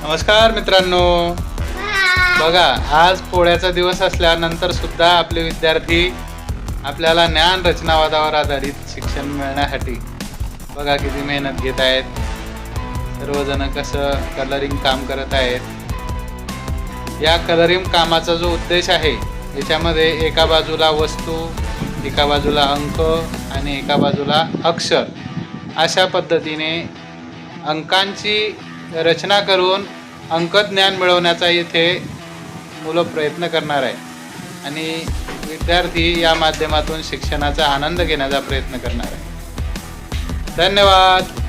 नमस्कार मित्रांनो, बघा आज पोळ्याचा दिवस असल्यानंतर सुद्धा आपले विद्यार्थी आपल्याला ज्ञान रचनावादावर आधारित शिक्षण मिळण्यासाठी बघा किती मेहनत घेत आहेत. सर्वजण कसं कलरिंग काम करत आहेत. या कलरिंग कामाचा जो उद्देश आहे याच्यामध्ये एका बाजूला वस्तू, एका बाजूला अंक आणि एका बाजूला अक्षर अशा पद्धतीने अंकांची रचना करून अंकज्ञान मिळवण्याचा इथे मुलं प्रयत्न करणार आहे आणि विद्यार्थी या माध्यमातून शिक्षणाचा आनंद घेण्याचा प्रयत्न करणार आहे. धन्यवाद.